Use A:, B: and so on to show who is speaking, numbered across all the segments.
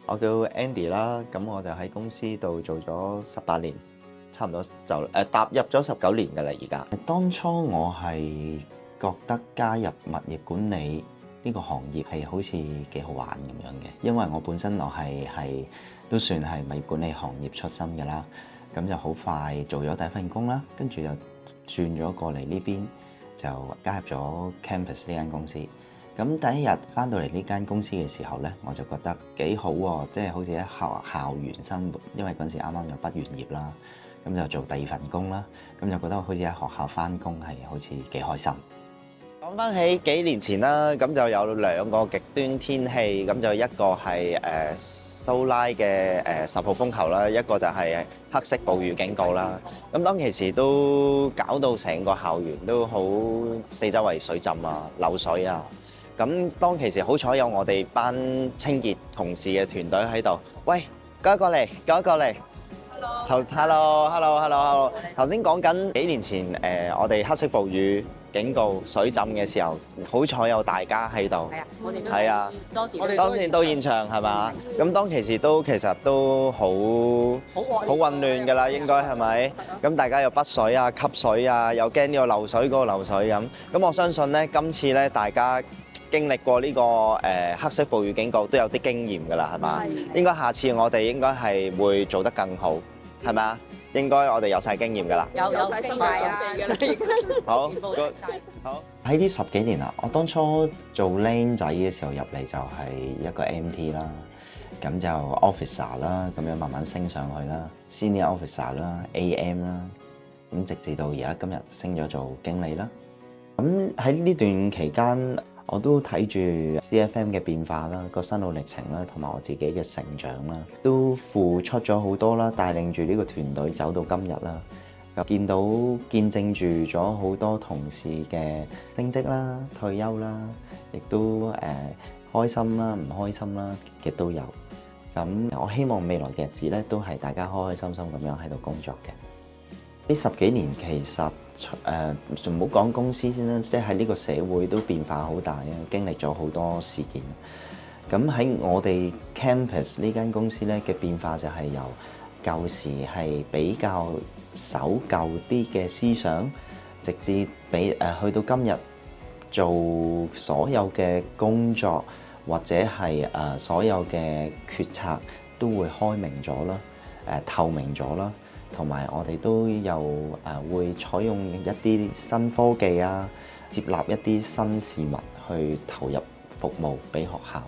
A: 我叫 Andy 啦，咁我就喺公司度做咗18年，差唔多就踏入咗19年㗎啦。而家當初我係覺得加入物業管理呢個行業係好似幾好玩咁樣嘅，因為我本身我係都算係物業管理行業出身㗎啦，咁就好快做咗第一份工啦，跟住就轉咗過嚟呢邊，就加入咗 Campus 呢間公司。咁第一日翻到嚟呢間公司嘅時候呢，我就覺得幾好喎，即係好似喺校園生活，因為嗰陣時啱啱又畢完業啦，咁就做第二份工啦，咁就覺得好似喺學校翻工係好似幾開心。講翻起幾年前啦，咁就有兩個極端天氣，咁就一個係蘇拉嘅10號風球啦，一個就係黑色暴雨警告啦。咁當其時都搞到成個校園都好四周圍水浸啊、漏水啊。咁當其時好彩有我哋班清潔同事嘅團隊喺度，喂，過嚟。Hello。頭先講緊幾年前我哋黑色暴雨警告水浸嘅時候，好彩有大家喺度。係啊，我哋當時到現場係嘛？咁當其時都其實都好混亂㗎啦，應該係咪？咁大家又筆水啊、吸水啊，又驚呢個漏水嗰個漏水咁。咁我相信呢，今次呢大家經歷過呢個黑色暴雨警告都有啲經驗㗎啦，係嘛？應該下次我哋應該係會做得更好，係咪啊？應該我哋有晒經驗㗎啦，
B: 有晒心理準備㗎啦，已經。
A: 好，好。喺呢10幾年啦，我當初做僆仔嘅時候入嚟就係一個 MT 啦，咁就 officer 啦，咁樣慢慢升上去啦 ，senior officer 啦 ，AM 啦，咁直至到而家今日升咗做經理啦。咁喺呢段期間，我都睇住 CFM 嘅變化啦，個心路歷程啦，同埋我自己嘅成長啦，都付出咗好多啦，帶領住呢個團隊走到今日啦。見證住咗好多同事嘅升職啦、退休啦，亦都開心啦、唔開心啦嘅都有。咁我希望未來嘅日子咧，都係大家開開心心咁樣喺度工作嘅。呢10幾年其實仲唔好講公司先啦，即係喺呢個社會都變化好大啊，經歷咗好多事件。咁喺我哋 Campus 呢間公司咧嘅變化就係由舊時係比較守舊啲嘅思想，直至去到今日做所有嘅工作或者係所有嘅決策都會開明咗啦，透明咗啦。同埋我哋都有會採用一啲新科技啊，接納一啲新事物去投入服務俾學校。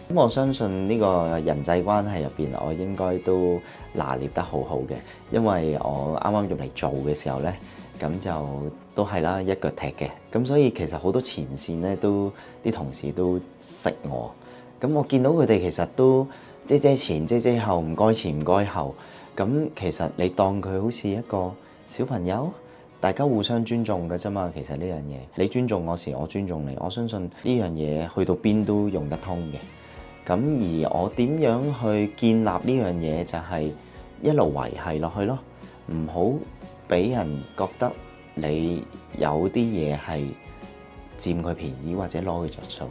A: 咁我相信呢個人際關係入邊，我應該都拿捏得好好嘅，因為我啱啱入嚟做嘅時候呢，咁就都係啦，一腳踢嘅。咁所以其實好多前線呢，都啲同事都識我。咁我見到佢哋其實都遮前遮後，唔該前唔該後。咁其實你當佢好似一個小朋友，大家互相尊重嘅啫嘛。其實呢樣嘢，你尊重我時，我尊重你，我相信呢樣嘢去到邊都用得通嘅。咁而我點樣去建立呢樣嘢，就係一路維繫落去咯。唔好俾人覺得你有啲嘢係佔佢便宜或者攞佢着數。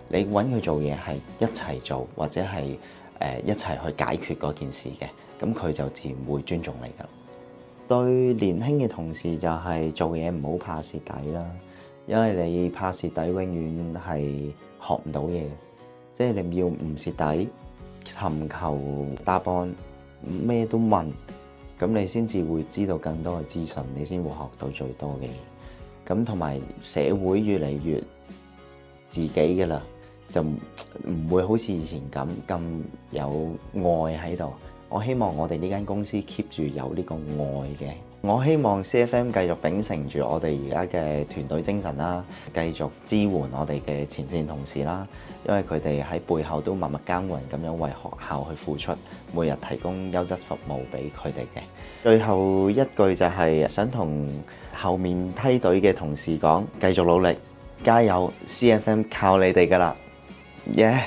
A: 你揾佢做嘢係一齊做，或者係一齊去解決嗰件事嘅。咁佢就自然會尊重你㗎。對年輕嘅同事就係做嘢唔好怕蝕底啦，因為你怕蝕底永遠係學唔到嘢。即係你要唔蝕底，尋求答案，咩都問，咁你先至會知道更多嘅資訊，你先會學到最多嘅嘢。咁同埋社會越嚟越自己㗎啦，就唔會好似以前咁有愛喺度。我希望我哋呢間公司 keep 住有呢個愛嘅。我希望 CFM 繼續秉承住我哋而家嘅團隊精神啦，繼續支援我哋嘅前線同事啦，因為佢哋喺背後都默默耕耘咁樣為學校去付出，每日提供優質服務俾佢哋嘅。最後一句就係想同後面梯隊嘅同事講，繼續努力，加油，CFM 靠你哋㗎喇，耶！